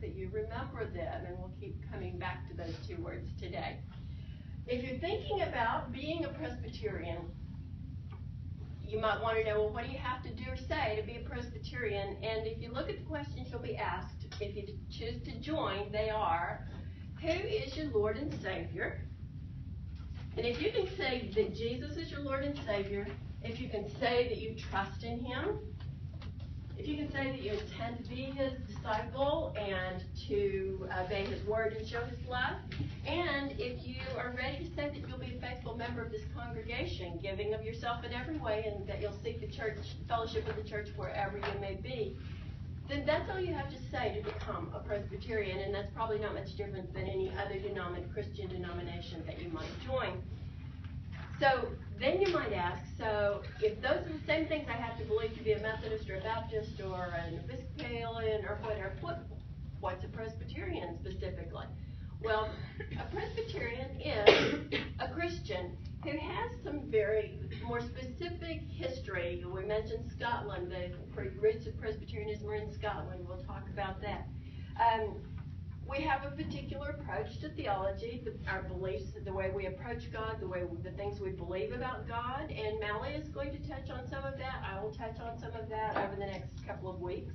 that you remember them, and we'll keep coming back to those two words today. If you're thinking about being a Presbyterian, you might want to know, well, what do you have to do or say to be a Presbyterian? And if you look at the questions you'll be asked, if you choose to join, they are, who is your Lord and Savior? And if you can say that Jesus is your Lord and Savior, if you can say that you trust in Him, if you can say that you intend to be His disciple and to obey His word and show His love, and if you are ready to say that you'll be a faithful member of this congregation, giving of yourself in every way, and that you'll seek the church, fellowship of the church wherever you may be, then that's all you have to say to become a Presbyterian, and that's probably not much different than any other Christian denomination that you might join. So then you might ask, so if those are the same things I have to believe to be a Methodist or a Baptist or an Episcopalian or whatever, what's a Presbyterian specifically? Well, a Presbyterian is a Christian who has some very more specific history. We mentioned Scotland. The roots of Presbyterianism are in Scotland. We'll talk about that. We have a particular approach to theology, our beliefs, the way we approach God, the things we believe about God, and Mally is going to touch on some of that. I will touch on some of that over the next couple of weeks.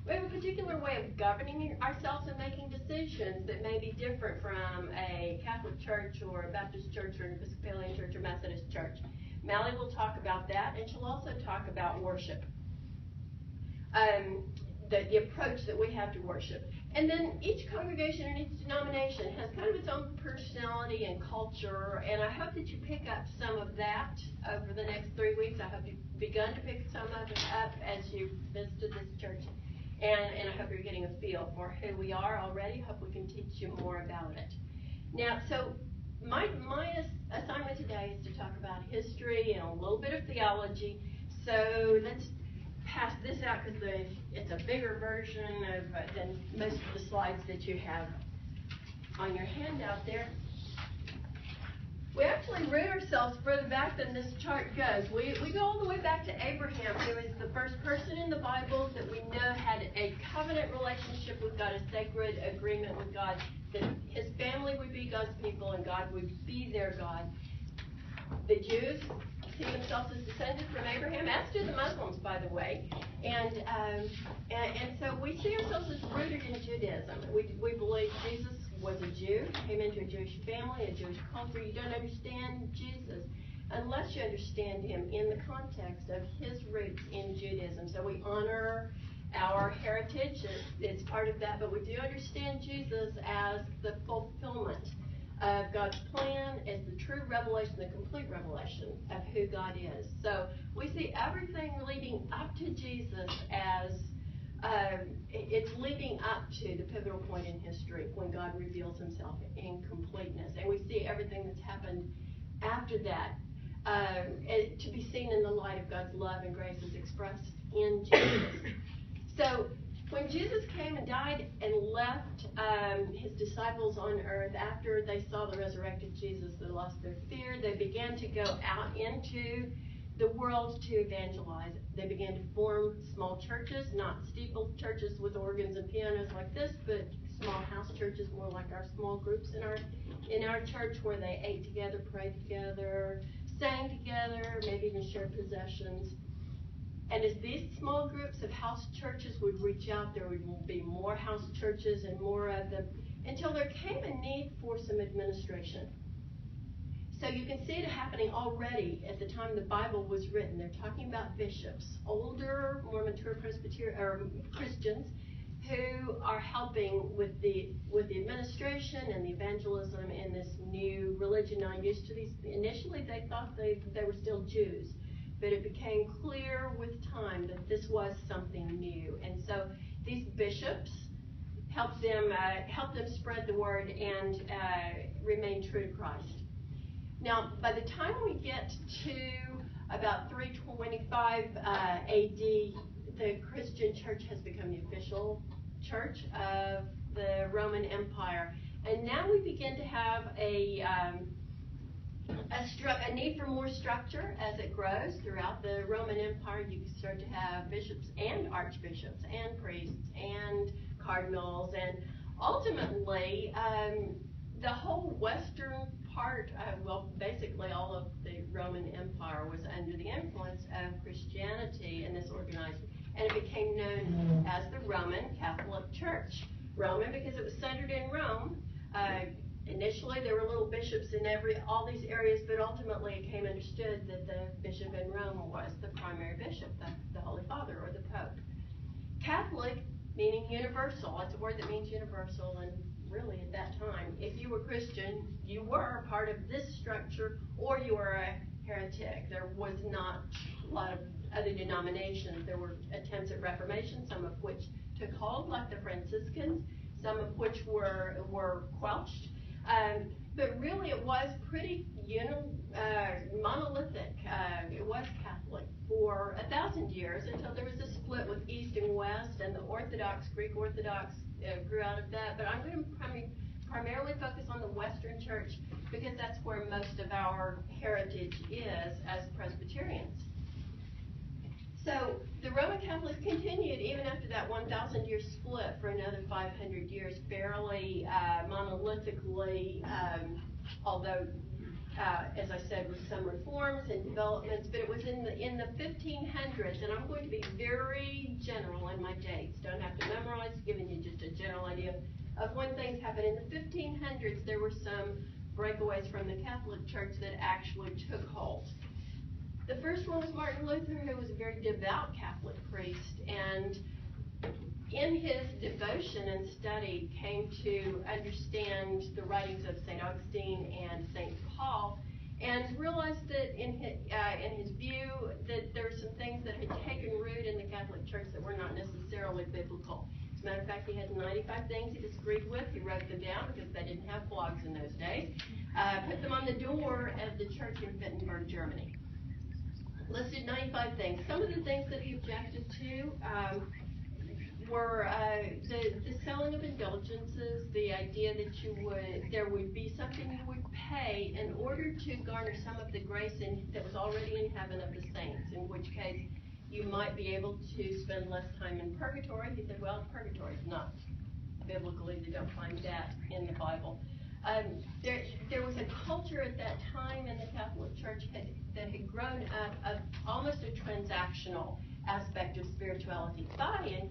We have a particular way of governing ourselves and making decisions that may be different from a Catholic church or a Baptist church or an Episcopalian church or Methodist church. Mally will talk about that, and she'll also talk about worship, the approach that we have to worship. And then each congregation and each denomination has kind of its own personality and culture, and I hope that you pick up some of that over the next 3 weeks. I hope you've begun to pick some of it up as you visited this church, and I hope you're getting a feel for who we are already. Hope we can teach you more about it. Now, so my assignment today is to talk about history and a little bit of theology. So let's pass this out because it's a bigger version than most of the slides that you have on your handout there. We actually root ourselves further back than this chart goes. We go all the way back to Abraham, who is the first person in the Bible that we know had a covenant relationship with God, a sacred agreement with God, that his family would be God's people and God would be their God. The Jews see themselves as descended from Abraham, as do the Muslims, by the way. And so we see ourselves as rooted in Judaism. We believe Jesus was a Jew, came into a Jewish family, a Jewish culture. You don't understand Jesus unless you understand him in the context of his roots in Judaism. So we honor our heritage as part of that, but we do understand Jesus as the fulfillment of God's plan, as the true revelation, the complete revelation of who God is. So we see everything leading up to Jesus as it's leading up to the pivotal point in history when God reveals himself in completeness. And we see everything that's happened after that to be seen in the light of God's love and grace as expressed in Jesus. So when Jesus came and died and left his disciples on earth after they saw the resurrected Jesus, they lost their fear. They began to go out into the world to evangelize. They began to form small churches, not steepled churches with organs and pianos like this, but small house churches, more like our small groups in our church, where they ate together, prayed together, sang together, maybe even shared possessions. And as these small groups of house churches would reach out, there would be more house churches and more of them, until there came a need for some administration. So you can see it happening already at the time the Bible was written. They're talking about bishops, older, more mature Christians who are helping with the administration and the evangelism in this new religion not used to these. Initially, they thought they were still Jews, but it became clear with time that this was something new. And so these bishops helped them spread the word and remain true to Christ. Now, by the time we get to about 325 AD, the Christian church has become the official church of the Roman Empire. And now we begin to have a need for more structure as it grows throughout the Roman Empire. You start to have bishops and archbishops and priests and cardinals, and ultimately, the whole western part, basically all of the Roman Empire was under the influence of Christianity in this organized, and it became known as the Roman Catholic Church. Roman because it was centered in Rome. Initially, there were little bishops in all these areas, but ultimately it became understood that the bishop in Rome was the primary bishop, the Holy Father or the Pope. Catholic, meaning universal. It's a word that means universal, and really at that time, if you were Christian, you were a part of this structure, or you were a heretic. There was not a lot of other denominations. There were attempts at reformation, some of which took hold, like the Franciscans, some of which were quelched. But really, it was pretty monolithic. It was Catholic for 1,000 years until there was a split with East and West, and the Greek Orthodox grew out of that. But I'm going to primarily focus on the Western Church because that's where most of our heritage is as Presbyterians. So the Roman Catholics continued even after that 1,000-year split for another 500 years, fairly monolithically, although, as I said, with some reforms and developments. But it was in the 1500s, and I'm going to be very general in my dates. Don't have to memorize, giving you just a general idea of when things happened. In the 1500s, there were some breakaways from the Catholic Church that actually took hold. The first one was Martin Luther, who was a very devout Catholic priest, and in his devotion and study came to understand the writings of St. Augustine and St. Paul, and realized that in his view that there were some things that had taken root in the Catholic Church that were not necessarily biblical. As a matter of fact, he had 95 things he disagreed with. He wrote them down because they didn't have blogs in those days. Put them on the door of the church in Wittenberg, Germany. Listed 95 things. Some of the things that he objected to were the selling of indulgences, the idea that there would be something you would pay in order to garner some of the grace that was already in heaven of the saints, in which case you might be able to spend less time in purgatory. He said, well, purgatory is not biblically, they don't find that in the Bible. There was a culture at that time in the Catholic Church that had grown up of almost a transactional aspect of spirituality. Bye, and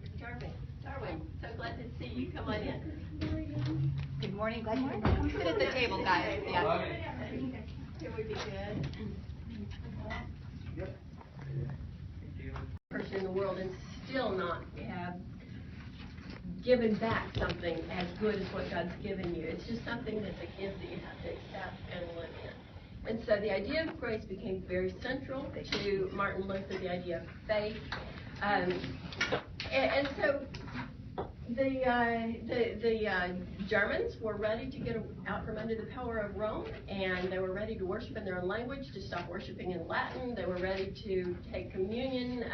Darwin, so glad to see you. Come on in. Good morning. Glad you come sit at the table, guys. Yeah. Here would be good. Yep. Person in the world and still not have given back something as good as what God's given you. It's just something that's a gift that you have to accept and live in. And so the idea of grace became very central to Martin Luther, the idea of faith. And so the Germans were ready to get out from under the power of Rome, and they were ready to worship in their own language, to stop worshiping in Latin. They were ready to take communion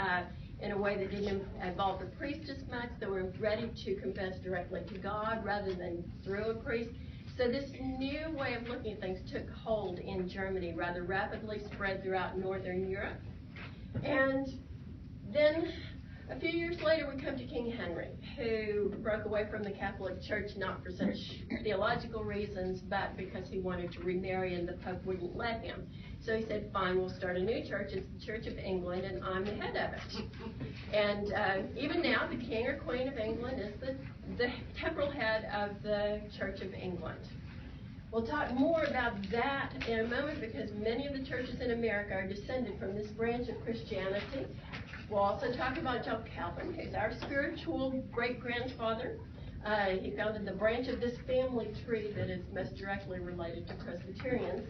in a way that didn't involve the priest as much. They were ready to confess directly to God rather than through a priest. So this new way of looking at things took hold in Germany, rather rapidly spread throughout Northern Europe. And then a few years later, we come to King Henry, who broke away from the Catholic Church not for such theological reasons, but because he wanted to remarry and the Pope wouldn't let him. So he said, fine, we'll start a new church. It's the Church of England, and I'm the head of it. And even now, the King or Queen of England is the temporal head of the Church of England. We'll talk more about that in a moment because many of the churches in America are descended from this branch of Christianity. We'll also talk about John Calvin, who's our spiritual great-grandfather. He founded the branch of this family tree that is most directly related to Presbyterians.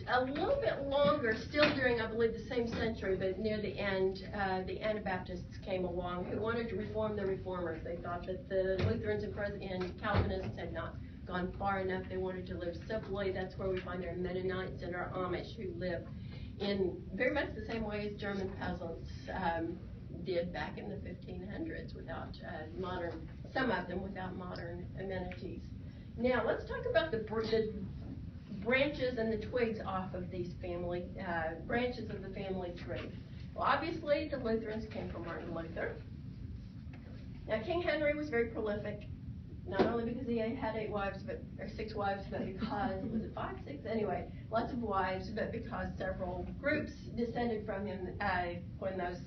A little bit longer, still during, I believe, the same century, but near the end, the Anabaptists came along who wanted to reform the reformers. They thought that the Lutherans and Calvinists had not gone far enough. They wanted to live simply. That's where we find our Mennonites and our Amish who live in very much the same way as German peasants did back in the 1500s without some of them without modern amenities. Now, let's talk about the branches and the twigs off of these family branches of the family tree. Well, obviously, the Lutherans came from Martin Luther. Now, King Henry was very prolific, not only because he had 6 wives, but because, was it 5, 6? Anyway, lots of wives, but because several groups descended from him. When those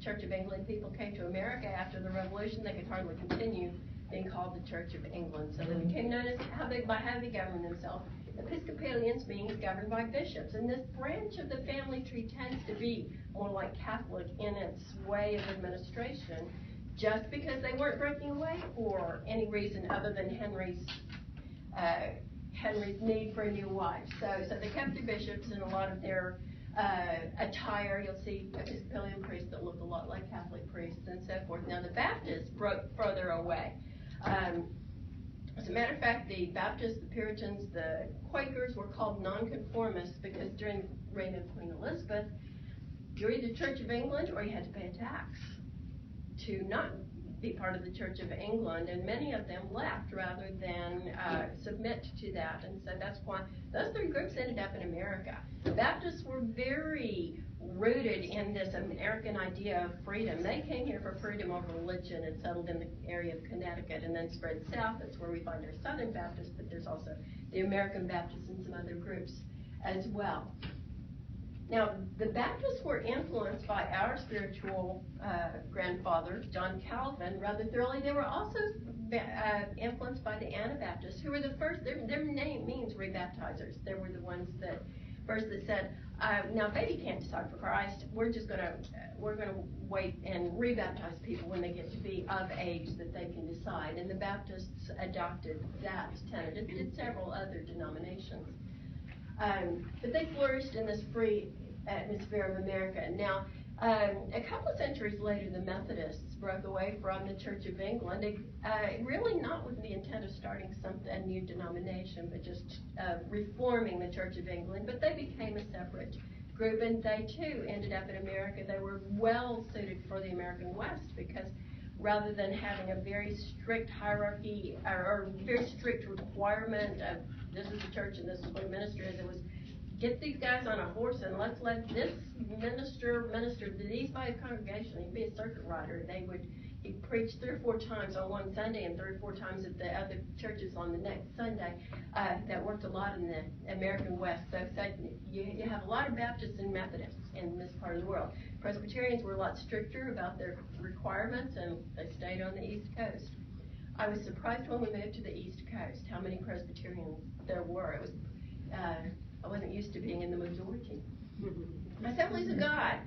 Church of England people came to America after the Revolution, they could hardly continue being called the Church of England. So they became known as how they govern themselves. Episcopalians means governed by bishops. And this branch of the family tree tends to be more like Catholic in its way of administration, just because they weren't breaking away for any reason other than Henry's need for a new wife. So they kept their bishops, and a lot of their attire, you'll see Episcopalian priests that look a lot like Catholic priests and so forth. Now the Baptists broke further away. As a matter of fact, the Baptists, the Puritans, the Quakers were called nonconformists because during the reign of Queen Elizabeth, you're either Church of England or you had to pay a tax to not be part of the Church of England, and many of them left rather than submit to that. And so that's why those 3 groups ended up in America. The Baptists were very rooted in this American idea of freedom. They came here for freedom of religion and settled in the area of Connecticut and then spread south. That's where we find our Southern Baptists, but there's also the American Baptists and some other groups as well. Now, the Baptists were influenced by our spiritual grandfather, John Calvin, rather thoroughly. They were also influenced by the Anabaptists, who were the first. Their name means rebaptizers. They were the ones that first that said, "Now, a baby can't decide for Christ. We're gonna wait and rebaptize people when they get to be of age that they can decide." And the Baptists adopted that tenet. It did several other denominations. But they flourished in this free atmosphere of America. Now, a couple of centuries later, the Methodists broke away from the Church of England, really not with the intent of starting a new denomination, but just reforming the Church of England. But they became a separate group, and they too ended up in America. They were well suited for the American West because rather than having a very strict hierarchy or very strict requirement of this is the church and this is what a minister is, it was get these guys on a horse and let's let this minister to these by a congregation. He'd be a circuit rider. He'd preach 3 or 4 times on one Sunday and 3 or 4 times at the other churches on the next Sunday. That worked a lot in the American West. So you have a lot of Baptists and Methodists in this part of the world. Presbyterians were a lot stricter about their requirements, and they stayed on the East Coast. I was surprised when we moved to the East Coast how many Presbyterians there were. It was I wasn't used to being in the majority. Assemblies of God,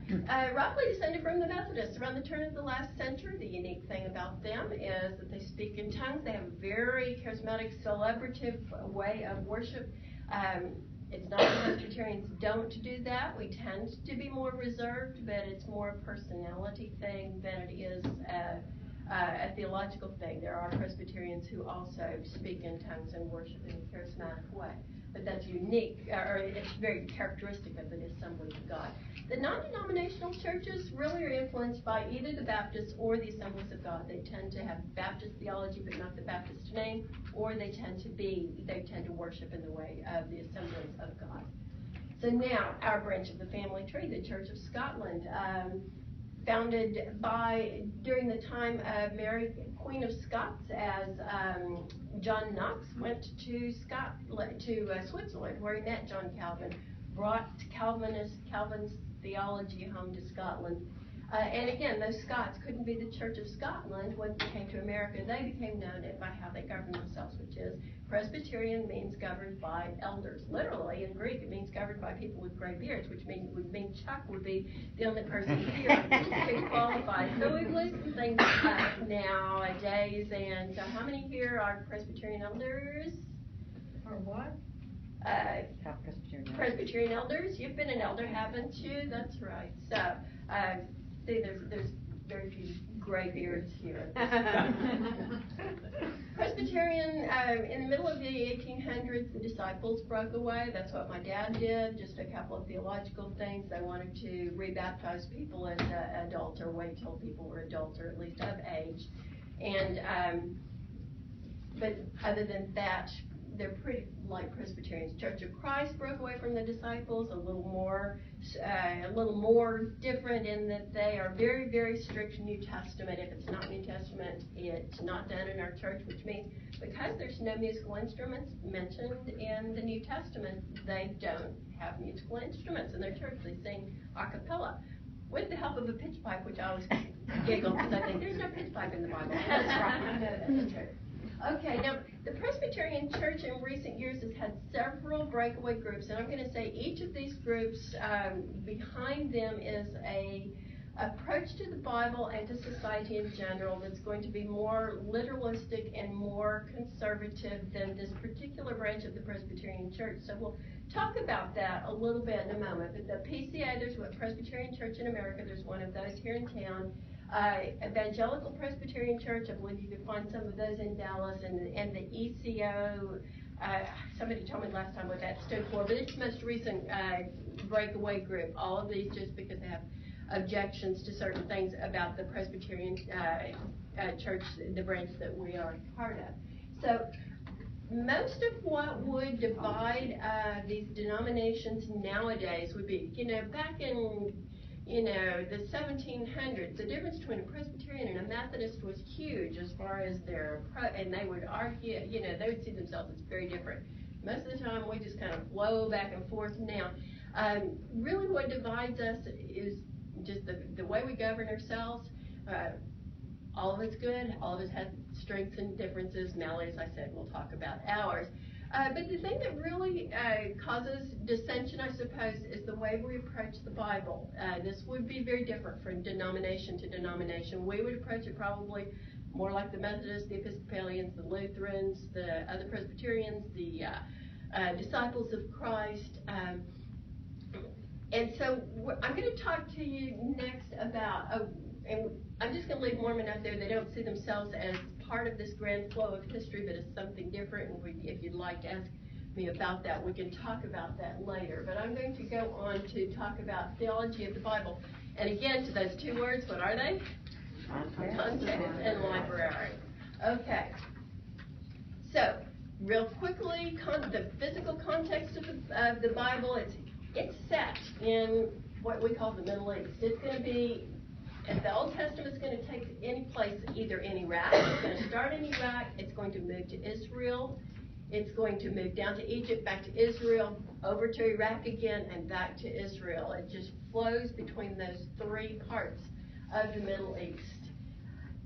roughly descended from the Methodists around the turn of the last century. The unique thing about them is that they speak in tongues. They have a very charismatic, celebrative way of worship. It's not that Presbyterians don't do that. We tend to be more reserved, but it's more a personality thing than it is a theological thing. There are Presbyterians who also speak in tongues and worship in a charismatic way. But that's unique, or it's very characteristic of the Assemblies of God. The non-denominational churches really are influenced by either the Baptists or the Assemblies of God. They tend to have Baptist theology, but not the Baptist name, or they tend to worship in the way of the Assemblies of God. So now, our branch of the family tree, the Church of Scotland, founded during the time of Mary, Queen of Scots, as John Knox went to Switzerland, where he met John Calvin, brought Calvin's theology home to Scotland. And again, those Scots couldn't be the Church of Scotland when they came to America. They became known by how they governed themselves, which is Presbyterian means governed by elders. Literally, in Greek, it means governed by people with gray beards, which would mean Chuck would be the only person here who qualifies. So we've loosened things up nowadays. And so how many here are Presbyterian elders? Or what? Presbyterian elders. You've been an elder, haven't you? That's right. So, see, there's very few gray beards here. Presbyterian, in the middle of the 1800s, the disciples broke away. That's what my dad did, just a couple of theological things. They wanted to rebaptize people as adults, or wait till people were adults, or at least of age. And but other than that, they're pretty like Presbyterians. Church of Christ broke away from the disciples a little more different in that they are very, very strict New Testament. If it's not New Testament, it's not done in our church, which means because there's no musical instruments mentioned in the New Testament, they don't have musical instruments in their church. They sing a cappella with the help of a pitch pipe, which I always giggle because I think there's no pitch pipe in the Bible. That's right. I know that's true. Okay, now the Presbyterian Church in recent years has had several breakaway groups, and I'm going to say each of these groups, behind them is a approach to the Bible and to society in general that's going to be more literalistic and more conservative than this particular branch of the Presbyterian Church. So we'll talk about that a little bit in a moment. But the PCA, there's what Presbyterian Church in America, there's one of those here in town. Evangelical Presbyterian Church, I believe you could find some of those in Dallas, and the ECO, somebody told me last time what that stood for, but it's the most recent breakaway group. All of these just because they have objections to certain things about the Presbyterian church, the branch that we are part of. So most of what would divide these denominations nowadays would be, back in the 1700s, the difference between a Presbyterian and a Methodist was huge as far as and they would argue, they would see themselves as very different. Most of the time, we just kind of flow back and forth now. Really what divides us is just the way we govern ourselves. All of it's good. All of it has strengths and differences. Mallory, as I said, we'll talk about ours. But the thing that really causes dissension, I suppose, is the way we approach the Bible. This would be very different from denomination to denomination. We would approach it probably more like the Methodists, the Episcopalians, the Lutherans, the other Presbyterians, the Disciples of Christ. And so I'm going to talk to you next about, and I'm just going to leave Mormon out there. They don't see themselves as part of this grand flow of history, but it's something different. And if you'd like to ask me about that, we can talk about that later. But I'm going to go on to talk about theology of the Bible. And again, to those two words, what are they? Context and library. Okay. So, real quickly, the physical context of the Bible, it's set in what we call the Middle East. It's going to be, if the Old Testament's going to take any place either in Iraq, it's going to start in Iraq, it's going to move to Israel, it's going to move down to Egypt, back to Israel, over to Iraq again, and back to Israel. It just flows between those three parts of the Middle East.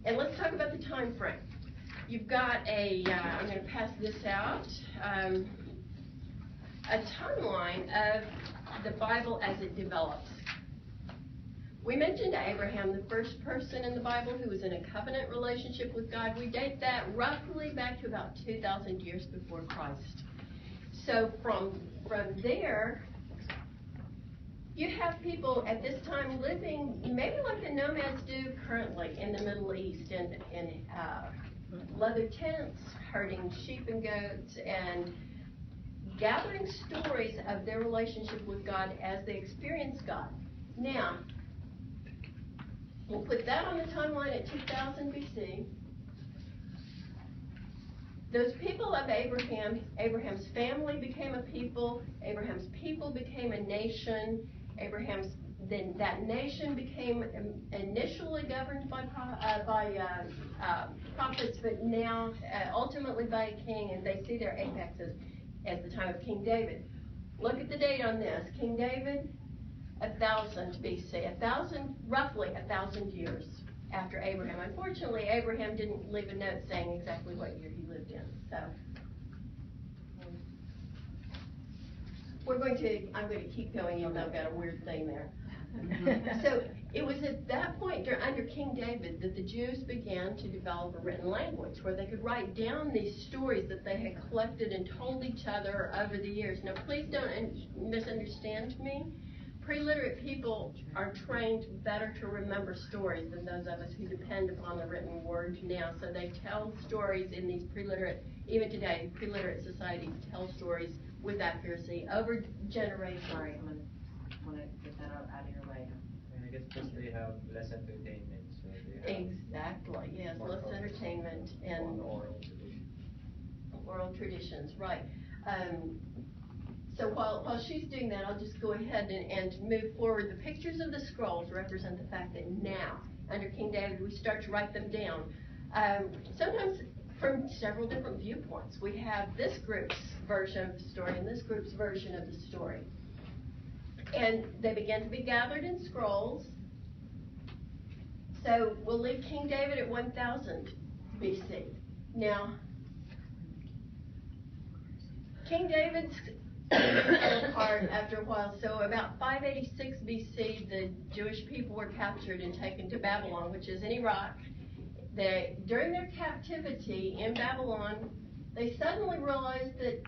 And let's talk about the time frame. You've got I'm going to pass this out, a timeline of the Bible as it develops. We mentioned Abraham, the first person in the Bible who was in a covenant relationship with God. We date that roughly back to about 2,000 years before Christ. So from there, you have people at this time living maybe like the nomads do currently in the Middle East, in leather tents, herding sheep and goats, and gathering stories of their relationship with God as they experience God. Now, we'll put that on the timeline at 2000 BC. Those people of Abraham, Abraham's family became a people, Abraham's people became a nation, then that nation became initially governed by prophets, but now ultimately by a king, and they see their apex as the time of King David. Look at the date on this. King David, 1000 BC, roughly 1,000 years after Abraham. Unfortunately, Abraham didn't leave a note saying exactly what year he lived in. So I'm going to keep going, even though I've got a weird thing there. So it was at that point under King David that the Jews began to develop a written language where they could write down these stories that they had collected and told each other over the years. Now, please don't misunderstand me. Pre-literate people are trained better to remember stories than those of us who depend upon the written word now. So they tell stories in these pre-literate, even today, pre-literate societies tell stories with accuracy over generations. Sorry, I'm going to get that out of your way. I guess because they have less entertainment, so they have Exactly, yes, less entertainment and oral tradition. oral traditions, right. So while she's doing that, I'll just go ahead and move forward. The pictures of the scrolls represent the fact that now, under King David, we start to write them down. Sometimes from several different viewpoints. We have this group's version of the story and this group's version of the story. And they began to be gathered in scrolls. So we'll leave King David at 1000 BC. Now, King David's fell apart after a while. So about 586 BC, the Jewish people were captured and taken to Babylon, which is in Iraq. During their captivity in Babylon, they suddenly realized that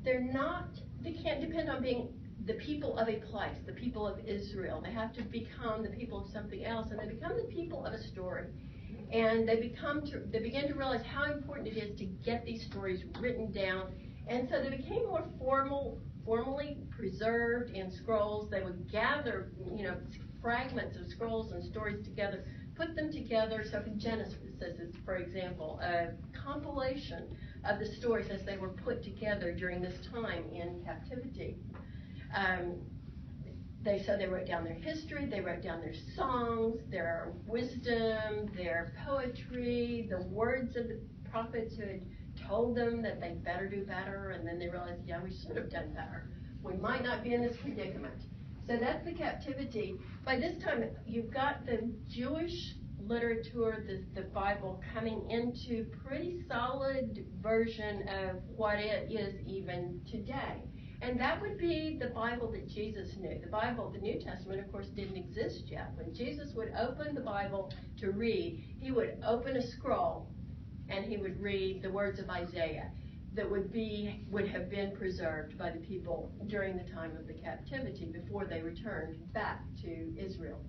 they can't depend on being the people of a place, the people of Israel. They have to become the people of something else, and they become the people of a story. And they begin to realize how important it is to get these stories written down. And so they became more formally preserved in scrolls. They would gather, fragments of scrolls and stories together, put them together. So in Genesis is, for example, a compilation of the stories as they were put together during this time in captivity. They wrote down their history, they wrote down their songs, their wisdom, their poetry, the words of the prophets who had told them that they'd better do better, and then they realized, we should have done better. We might not be in this predicament. So that's the captivity. By this time, you've got the Jewish literature, the Bible, coming into pretty solid version of what it is even today. And that would be the Bible that Jesus knew. The New Testament, of course, didn't exist yet. When Jesus would open the Bible to read, he would open a scroll and he would read the words of Isaiah that would have been preserved by the people during the time of the captivity before they returned back to Israel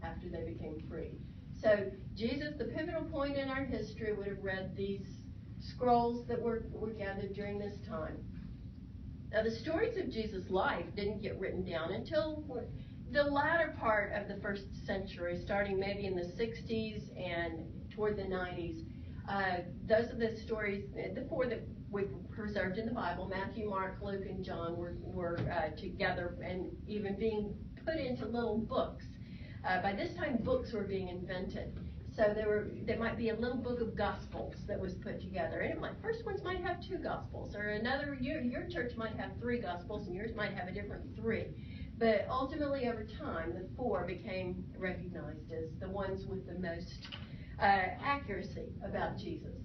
after they became free. So Jesus, the pivotal point in our history, would have read these scrolls that were gathered during this time. Now, the stories of Jesus' life didn't get written down until the latter part of the first century, starting maybe in the 60s and toward the 90s. Those are the stories, the four that we've preserved in the Bible. Matthew, Mark, Luke, and John were together and even being put into little books. By this time, books were being invented. So there might be a little book of Gospels that was put together. And first ones might have 2 Gospels, or your church might have 3 Gospels, and yours might have a different 3. But ultimately, over time, the 4 became recognized as the ones with the most accuracy about Jesus.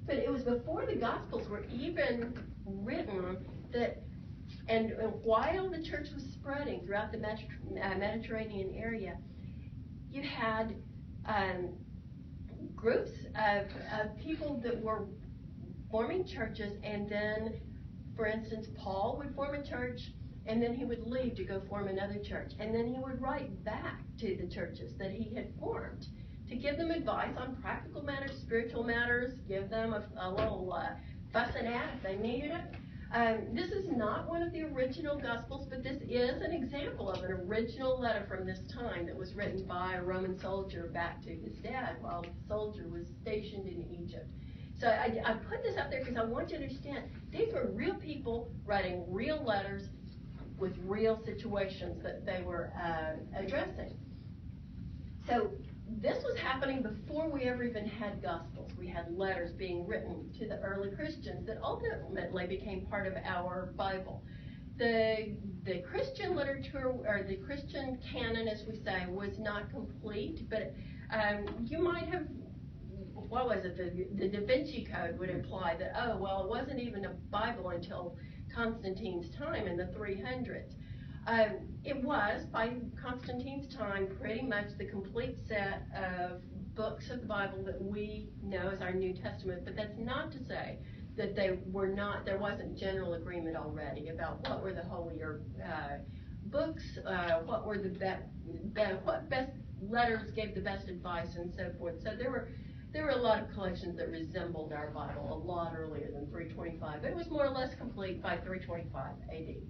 But it was before the Gospels were even written and while the church was spreading throughout the Mediterranean area, you had groups of people that were forming churches, and then, for instance, Paul would form a church, and then he would leave to go form another church, and then he would write back to the churches that he had formed to give them advice on practical matters, spiritual matters, give them a little fuss and add if they needed it. This is not one of the original Gospels, but this is an example of an original letter from this time that was written by a Roman soldier back to his dad while the soldier was stationed in Egypt. So I put this up there because I want you to understand these were real people writing real letters with real situations that they were addressing. So this was happening before we ever even had Gospels. We had letters being written to the early Christians that ultimately became part of our Bible. The Christian literature, or the Christian canon, as we say, was not complete, but you might have, what was it, the Da Vinci Code would imply that, it wasn't even a Bible until Constantine's time in the 300s. It was, by Constantine's time, pretty much the complete set of books of the Bible that we know as our New Testament, but that's not to say that there wasn't general agreement already about what were the holier books, what were what best letters gave the best advice, and so forth. So there were a lot of collections that resembled our Bible a lot earlier than 325, but it was more or less complete by 325 AD.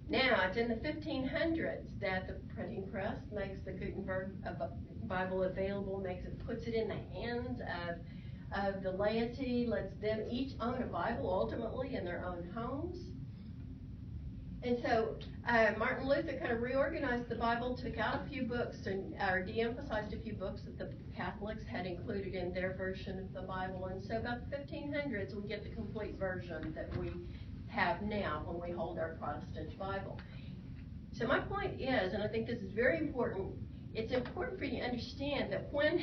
Now, it's in the 1500s that the printing press makes the Gutenberg Bible available, puts it in the hands of the laity, lets them each own a Bible ultimately in their own homes. And so Martin Luther kind of reorganized the Bible, took out a few books, or de-emphasized a few books that the Catholics had included in their version of the Bible. And so about the 1500s, we get the complete version that we have now when we hold our Protestant Bible. So my point is, and I think this is very important, it's important for you to understand that when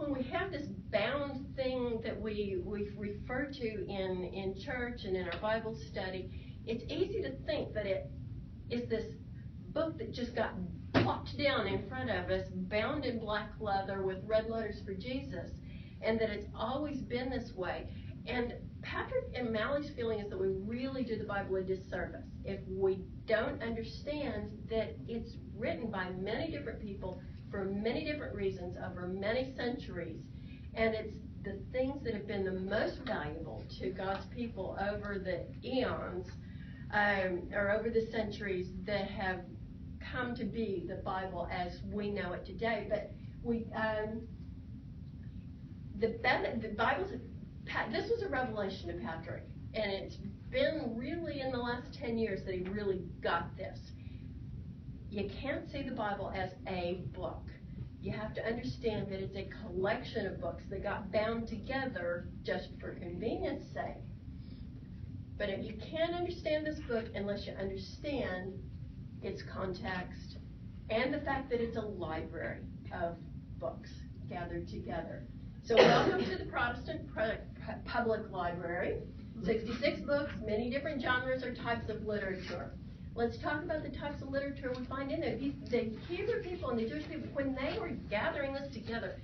we have this bound thing that we refer to in church and in our Bible study, it's easy to think that it is this book that just got plopped down in front of us, bound in black leather with red letters for Jesus, and that it's always been this way. And Patrick and Mally's feeling is that we really do the Bible a disservice if we don't understand that it's written by many different people for many different reasons over many centuries, and it's the things that have been the most valuable to God's people over the eons, or over the centuries, that have come to be the Bible as we know it today. But the Bible's, this was a revelation to Patrick, and it's been really in the last 10 years that he really got this. You can't see the Bible as a book. You have to understand that it's a collection of books that got bound together just for convenience sake. But if you can't understand this book unless you understand its context and the fact that it's a library of books gathered together. So welcome to the Protestant Public Library. 66 books, many different genres or types of literature. Let's talk about the types of literature we find in there. The Hebrew people and the Jewish people, when they were gathering this together,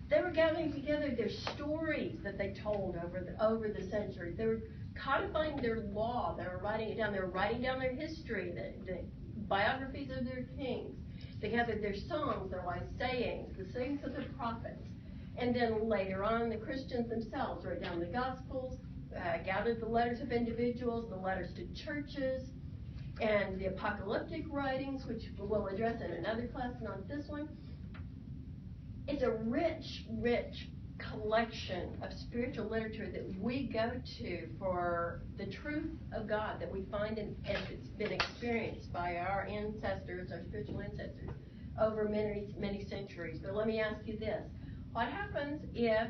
they were gathering together their stories that they told over the centuries. They were codifying their law. They were writing it down. They were writing down their history, the biographies of their kings. They gathered their songs, their wise sayings, the sayings of the prophets. And then later on, the Christians themselves wrote down the Gospels, gathered the letters of individuals, the letters to churches, and the apocalyptic writings, which we'll address in another class, not this one. It's a rich, rich collection of spiritual literature that we go to for the truth of God that we find as it's been experienced by our ancestors, our spiritual ancestors, over many, many centuries. But let me ask you this. What happens if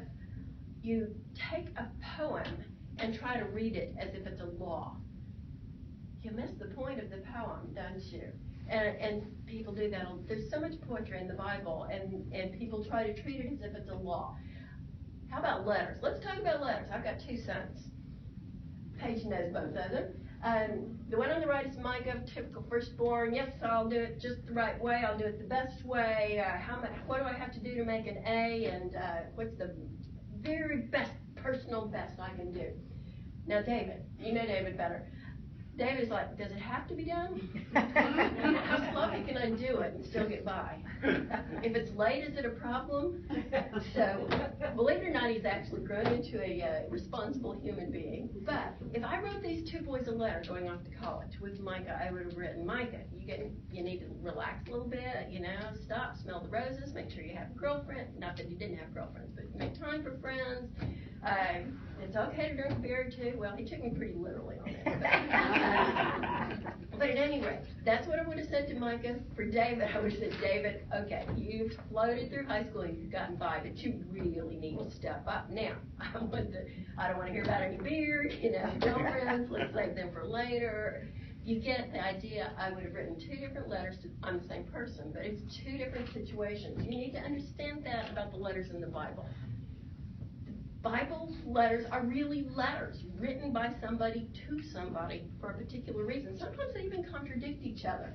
you take a poem and try to read it as if it's a law? You miss the point of the poem, don't you? And people do that. There's so much poetry in the Bible, and people try to treat it as if it's a law. How about letters? Let's talk about letters. I've got two sons. Paige knows both of them. The one on the right is Micah, typical firstborn. Yes, I'll do it just the right way. I'll do it the best way. What do I have to do to make an A? And what's the very best, personal best I can do? Now, David. You know David better. David's like, does it have to be done? How slowly can I do it and still get by? If it's late, is it a problem? So, believe it or not, he's actually grown into a responsible human being. But if I wrote these two boys a letter going off to college with Micah, I would have written, Micah, you need to relax a little bit, stop, smell the roses, make sure you have a girlfriend. Not that he didn't have girlfriends, but make time for friends. It's okay to drink beer too. Well, he took me pretty literally on that. But at any rate, that's what I would have said to Micah. For David, I would have said, David, okay, you've floated through high school and you've gotten by, but you really need to step up. Now, I don't want to hear about any beer, girlfriends, let's save them for later. You get the idea. I would have written two different letters I'm the same person, but it's two different situations. You need to understand that about the letters in the Bible. Bible letters are really letters written by somebody to somebody for a particular reason. Sometimes they even contradict each other.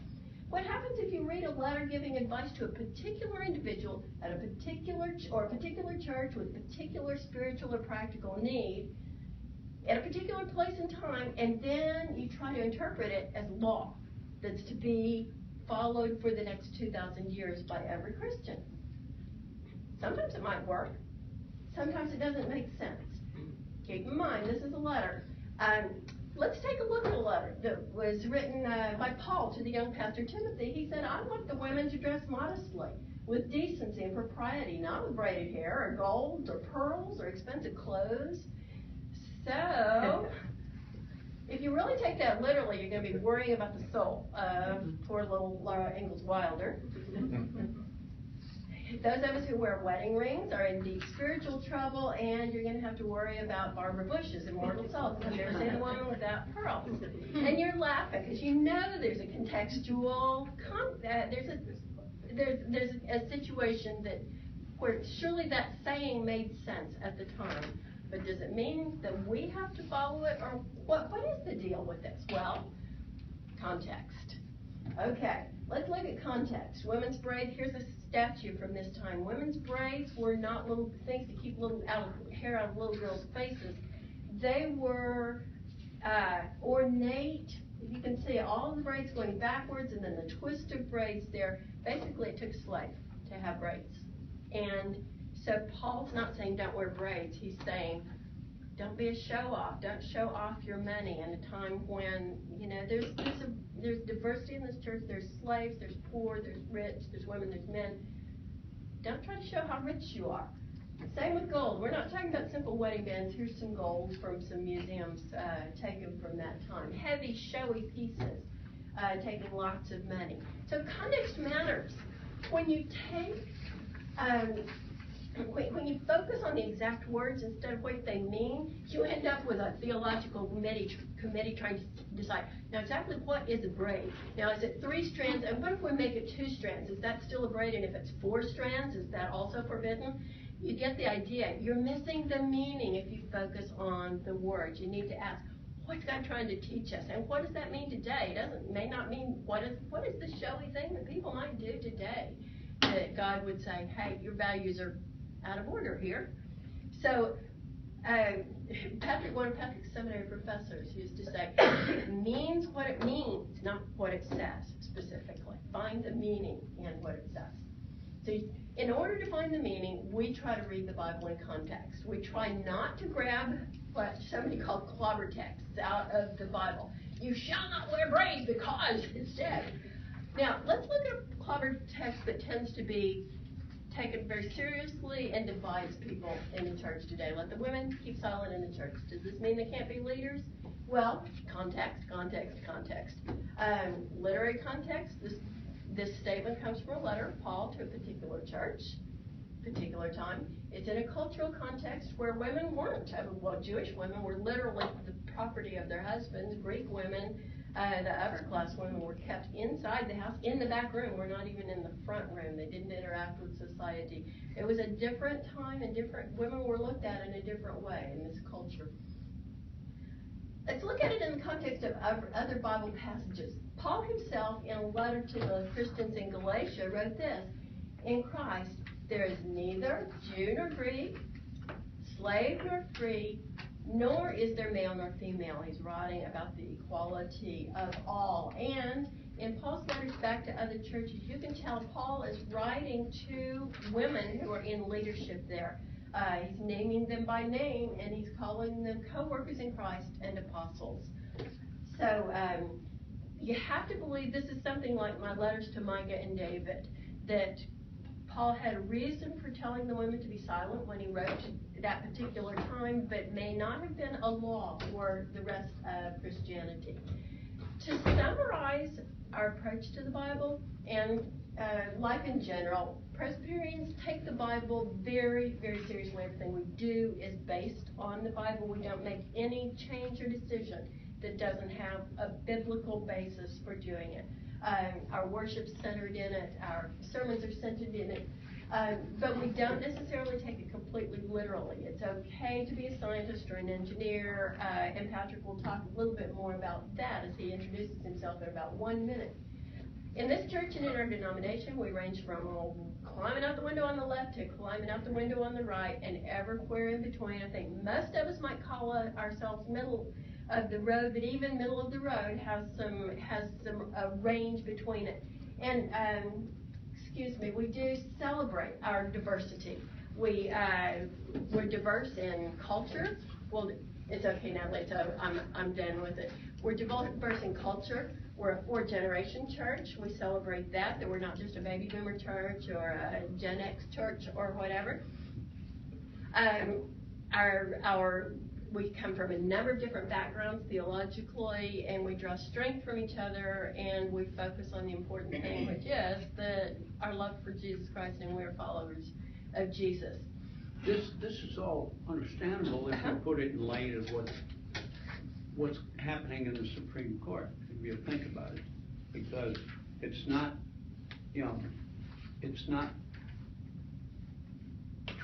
What happens if you read a letter giving advice to a particular individual at a particular church with particular spiritual or practical need at a particular place and time, and then you try to interpret it as law that's to be followed for the next 2,000 years by every Christian? Sometimes it might work. Sometimes it doesn't make sense. Keep in mind, this is a letter. Let's take a look at a letter that was written by Paul to the young pastor Timothy. He said, I want the women to dress modestly, with decency and propriety, not with braided hair or gold or pearls or expensive clothes. So, if you really take that literally, you're going to be worrying about the soul of poor little Laura Ingalls Wilder. Those of us who wear wedding rings are in deep spiritual trouble, and you're going to have to worry about Barbara Bush's immortal soul, because there's the woman without pearls. And you're laughing because you know there's a contextual, there's a situation that where surely that saying made sense at the time. But does it mean that we have to follow it, or what is the deal with this? Well, context. Okay, let's look at context. Women's braids, here's a statue from this time. Women's braids were not little things to keep hair out of little girls' faces. They were ornate. You can see all the braids going backwards and then the twist of braids there. Basically, it took a slave to have braids. And so Paul's not saying don't wear braids. He's saying don't be a show-off. Don't show off your money in a time when, there's diversity in this church. There's slaves, there's poor, there's rich, there's women, there's men. Don't try to show how rich you are. Same with gold. We're not talking about simple wedding bands. Here's some gold from some museums taken from that time. Heavy, showy pieces taking lots of money. So context matters. When you take when you focus on the exact words instead of what they mean, you end up with a theological committee trying to decide, now exactly what is a braid? Now is it 3 strands, and what if we make it 2 strands? Is that still a braid? And if it's 4 strands, is that also forbidden? You get the idea. You're missing the meaning if you focus on the words. You need to ask, what's God trying to teach us? And what does that mean today? It may not mean what is the showy thing that people might do today that God would say, hey, your values are out of order here. So one of Patrick's seminary professors used to say, it means what it means, not what it says specifically. Find the meaning in what it says. So in order to find the meaning, we try to read the Bible in context. We try not to grab what somebody called clobber texts out of the Bible. You shall not wear braids because it said. Now, let's look at a clobber text that tends to be taken very seriously and divides people in the church today. Let the women keep silent in the church. Does this mean they can't be leaders? Well, context. Literary context. This statement comes from a letter of Paul to a particular church, particular time. It's in a cultural context where women weren't. Jewish women were literally the property of their husbands. Greek women, the upper class women, were kept inside the house, in the back room. We're not even in the front room. They didn't interact with society. It was a different time, and women were looked at in a different way in this culture. Let's look at it in the context of other Bible passages. Paul himself, in a letter to the Christians in Galatia, wrote this: in Christ there is neither Jew nor Greek, slave nor free, nor is there male nor female. He's writing about the equality of all. And in Paul's letters back to other churches, you can tell Paul is writing to women who are in leadership there. He's naming them by name, and he's calling them co-workers in Christ and apostles. So you have to believe this is something like my letters to Micah and David, that Paul had a reason for telling the women to be silent when he wrote that particular time, but may not have been a law for the rest of Christianity. To summarize our approach to the Bible and life in general, Presbyterians take the Bible very, very seriously. Everything we do is based on the Bible. We don't make any change or decision that doesn't have a biblical basis for doing it. Our worship's centered in it. Our sermons are centered in it. But we don't necessarily take it completely literally. It's okay to be a scientist or an engineer, and Patrick will talk a little bit more about that as he introduces himself in about 1 minute. In this church and in our denomination, we range from climbing out the window on the left to climbing out the window on the right, and everywhere in between. I think most of us might call ourselves middle of the road, but even middle of the road has some range between it. And we do celebrate our diversity. We're diverse in culture, well, it's okay, Natalie, so I'm done with it. We're diverse in culture. We're a 4th-generation church. We celebrate that we're not just a baby boomer church or a Gen X church or whatever. We come from a number of different backgrounds theologically, and we draw strength from each other, and we focus on the important thing, which is our love for Jesus Christ, and we're followers of Jesus. This is all understandable if you put it in light of what's happening in the Supreme Court, if you think about it, because it's not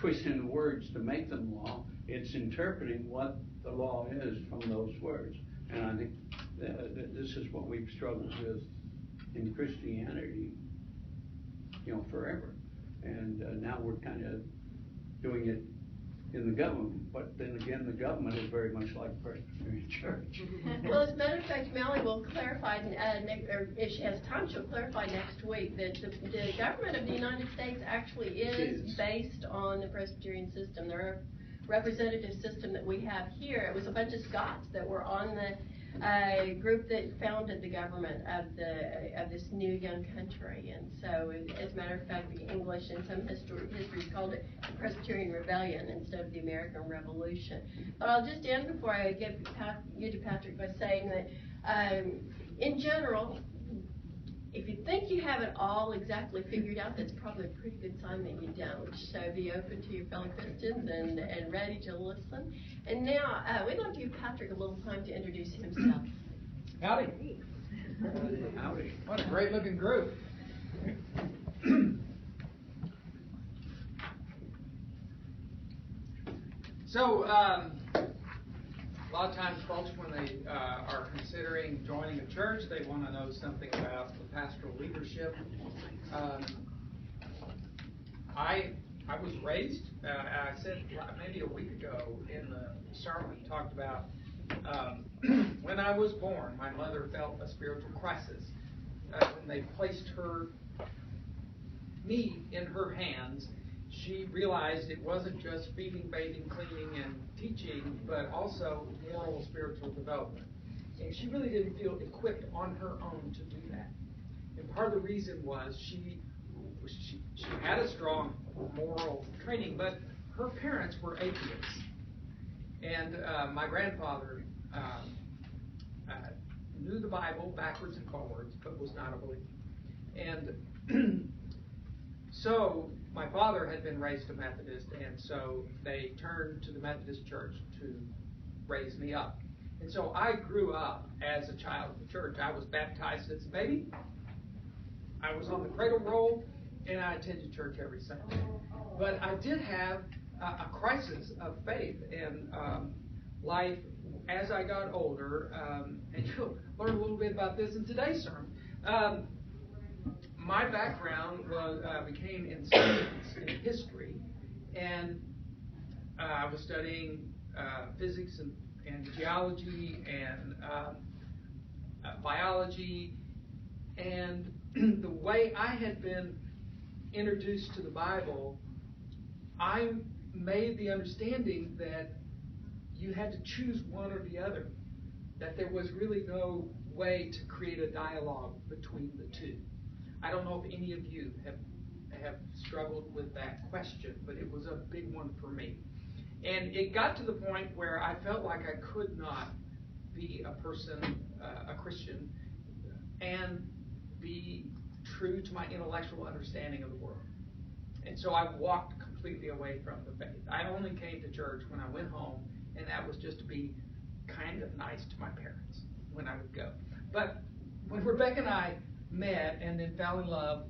twisting the words to make them law. It's interpreting what the law is from those words. And I think this is what we've struggled with in Christianity, forever. And now we're kind of doing it in the government. But then again, the government is very much like Presbyterian Church. Well, as a matter of fact, Melly will clarify, or if she has time, she'll clarify next week that the government of the United States actually is based on the Presbyterian system. There are representative system that we have here. It was a bunch of Scots that were on the group that founded the government of this new young country. And so, as a matter of fact, the English and some histories called it the Presbyterian Rebellion instead of the American Revolution. But I'll just end before I give you to Patrick by saying that, in general, if you think you have it all exactly figured out, that's probably a pretty good sign that you don't. So be open to your fellow Christians and ready to listen. And now, we'd like to give Patrick a little time to introduce himself. Howdy. Howdy. What a great looking group. So, a lot of times folks, when they are considering joining a church, they want to know something about the pastoral leadership. I was raised, I said maybe a week ago in the sermon, talked about when I was born, my mother felt a spiritual crisis. When they placed me in her hands, she realized it wasn't just feeding, bathing, cleaning, and teaching, but also moral, spiritual development. And she really didn't feel equipped on her own to do that. And part of the reason was she had a strong moral training, but her parents were atheists. And my grandfather knew the Bible backwards and forwards, but was not a believer. And so my father had been raised a Methodist, and so they turned to the Methodist Church to raise me up. And so I grew up as a child of the church. I was baptized as a baby. I was on the cradle roll, and I attended church every Sunday. But I did have a crisis of faith and life as I got older, and you'll learn a little bit about this in today's sermon. My background became in science and history, and I was studying physics and geology and biology, and the way I had been introduced to the Bible, I made the understanding that you had to choose one or the other, that there was really no way to create a dialogue between the two. I don't know if any of you have struggled with that question, but it was a big one for me. And it got to the point where I felt like I could not be a Christian, and be true to my intellectual understanding of the world. And so I walked completely away from the faith. I only came to church when I went home, and that was just to be kind of nice to my parents when I would go. But when Rebecca and I met and then fell in love,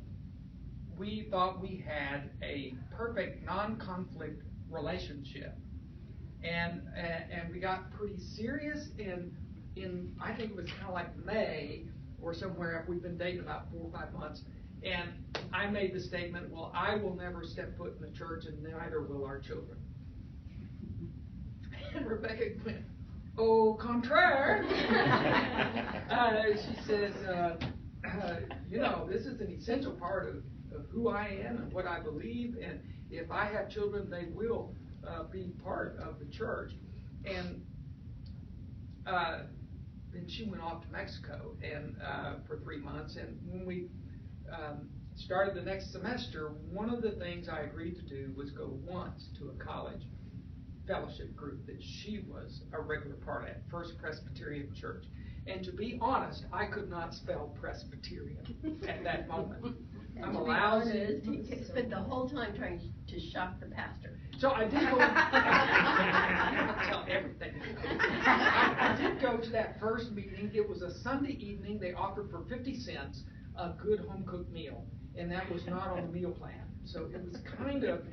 we thought we had a perfect non-conflict relationship. And we got pretty serious in I think it was kind of like May or somewhere. We've been dating about 4 or 5 months. And I made the statement, well, I will never step foot in the church, and neither will our children. And Rebecca went, au contraire. She says, this is an essential part of who I am and what I believe. And if I have children, they will be part of the church. And then she went off to Mexico and for 3 months. And when we started the next semester, one of the things I agreed to do was go once to a college fellowship group that she was a regular part at, First Presbyterian Church. And to be honest, I could not spell Presbyterian at that moment. I'm a lousy. He spent the whole time trying to shock the pastor. So I did go. I tell everything. I did go to that first meeting. It was a Sunday evening. They offered for 50 cents a good home cooked meal, and that was not on the meal plan. So it was kind of,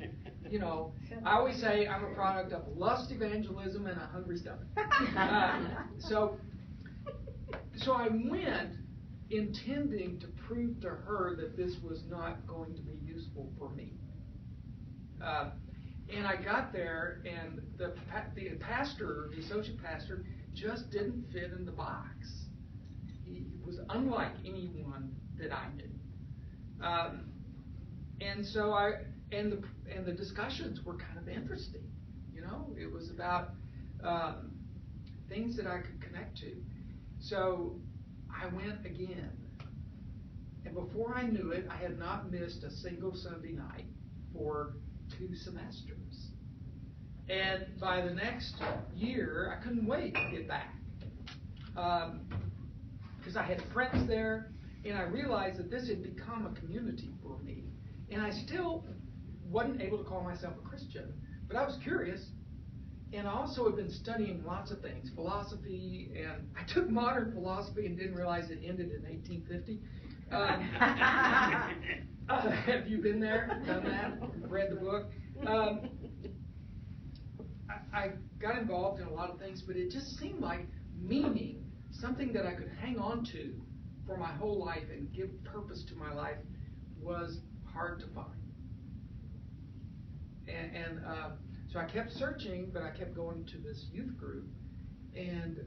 I always say I'm a product of lust evangelism and a hungry stomach. So I went intending to prove to her that this was not going to be useful for me. And I got there, and the pastor, the associate pastor, just didn't fit in the box. He was unlike anyone that I knew. And so the discussions were kind of interesting. It was about things that I could connect to. So I went again. And before I knew it, I had not missed a single Sunday night for 2 semesters. And by the next year, I couldn't wait to get back. Because I had friends there, and I realized that this had become a community for me. And I still wasn't able to call myself a Christian, but I was curious. And I also had been studying lots of things, philosophy, and I took modern philosophy and didn't realize it ended in 1850. Have you been there, done that, read the book? I got involved in a lot of things, but it just seemed like meaning, something that I could hang on to for my whole life and give purpose to my life, was hard to find. And so I kept searching, but I kept going to this youth group, and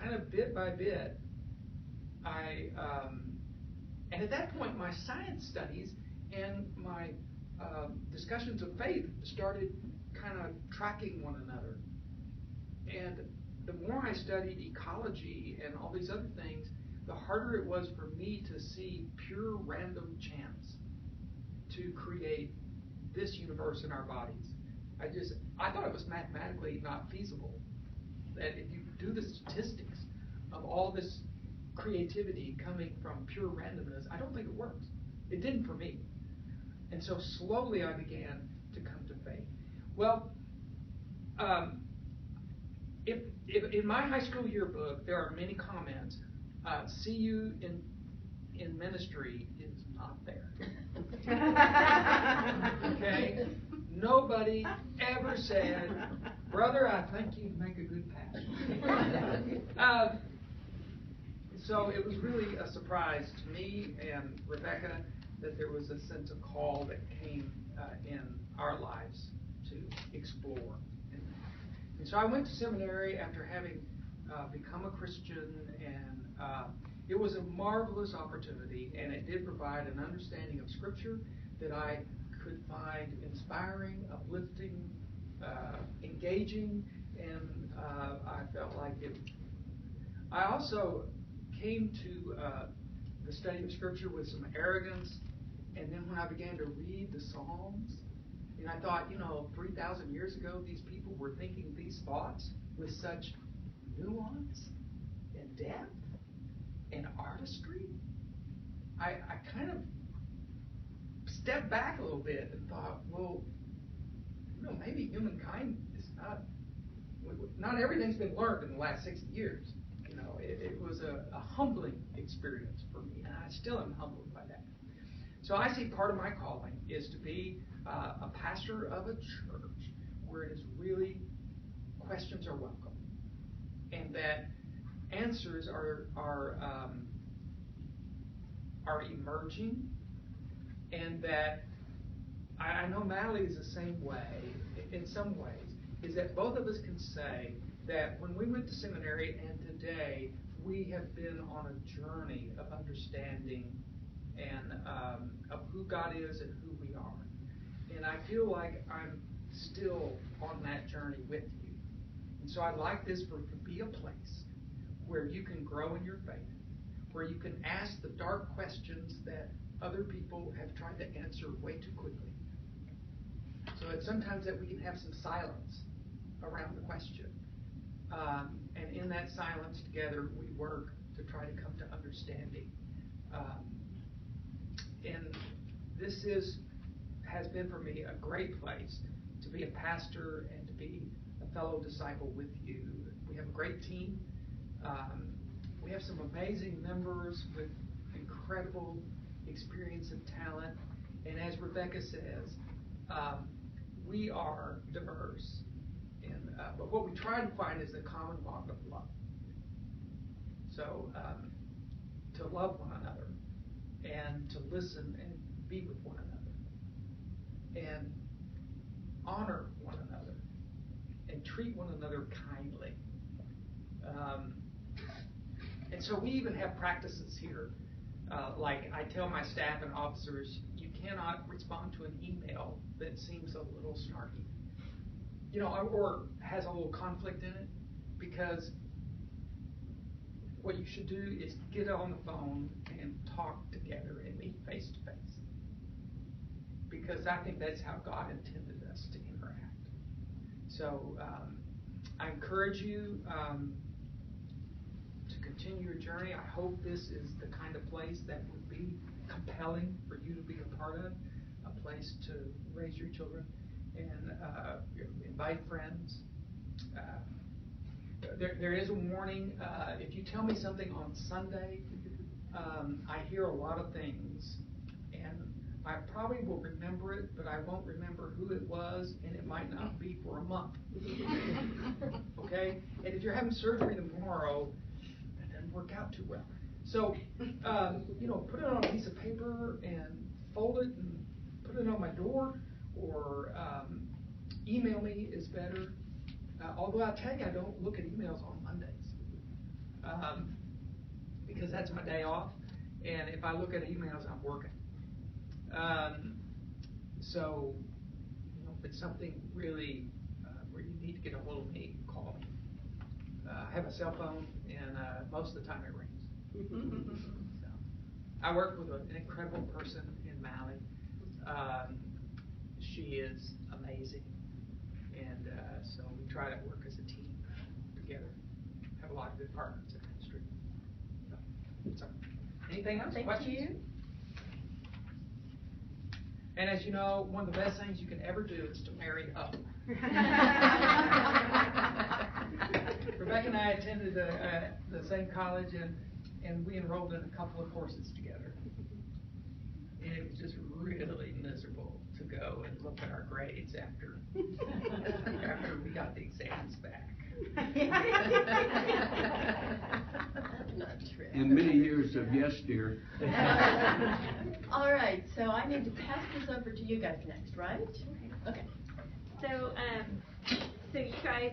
kind of bit by bit, and at that point, my science studies and my discussions of faith started kind of tracking one another. And the more I studied ecology and all these other things, the harder it was for me to see pure random chance to create this universe in our bodies. I thought it was mathematically not feasible. That if you do the statistics of all this creativity coming from pure randomness, I don't think it works. It didn't for me. And so slowly I began to come to faith. Well, if in my high school yearbook there are many comments, see you in ministry is not there. Okay? Nobody ever said, brother, I think you'd make a good pastor. So it was really a surprise to me and Rebecca that there was a sense of call that came in our lives to explore. And so I went to seminary after having become a Christian, and it was a marvelous opportunity, and it did provide an understanding of Scripture that I could find inspiring, uplifting, engaging, and I felt like it. I also came to the study of Scripture with some arrogance, and then when I began to read the Psalms, and I thought, 3,000 years ago, these people were thinking these thoughts with such nuance and depth and artistry. I kind of stepped back a little bit and thought, well, maybe humankind is not everything's been learned in the last 60 years. It was a humbling experience for me, and I still am humbled by that. So I see part of my calling is to be a pastor of a church where it is really questions are welcome, and that answers are emerging, and that I know Mally is the same way in some ways, is that both of us can say that when we went to seminary and today, we have been on a journey of understanding and of who God is and who we are. And I feel like I'm still on that journey with you. And So I'd like this to be a place where you can grow in your faith, where you can ask the dark questions that other people have tried to answer way too quickly. So it's sometimes that we can have some silence around the question. And in that silence together, we work to try to come to understanding. And this has been for me a great place to be a pastor and to be a fellow disciple with you. We have a great team. We have some amazing members with incredible experience and talent. And as Rebecca says, we are diverse. But what we try to find is the common bond of love. So to love one another and to listen and be with one another and honor one another and treat one another kindly. And so we even have practices here. Like I tell my staff and officers, you cannot respond to an email that seems a little snarky, or has a little conflict in it, because what you should do is get on the phone and talk together and meet face to face. Because I think that's how God intended us to interact. So I encourage you to continue your journey. I hope this is the kind of place that would be compelling for you to be a part of, a place to raise your children and invite friends. There is a warning. If you tell me something on Sunday, I hear a lot of things, and I probably will remember it, but I won't remember who it was, and it might not be for a month. Okay? And if you're having surgery tomorrow, that doesn't work out too well. So, put it on a piece of paper and fold it and put it on my door, or email me is better. Although I'll tell you, I don't look at emails on Mondays because that's my day off, and if I look at emails, I'm working. So, if it's something really where you need to get a hold of me, call me. I have a cell phone, and most of the time it rings. So, I work with an incredible person in Mali. She is amazing. And so we try to work as a team together. Have a lot of good partners in ministry. So anything else? Thank Questions? you. And as you know, one of the best things you can ever do is to marry up. Rebecca and I attended the same college, and we enrolled in a couple of courses together. And it was just really miserable to go and look at our grades after we got the exams back. That's not true. And many years of yes, dear. All right, so I need to pass this over to you guys next, right? Okay. So you guys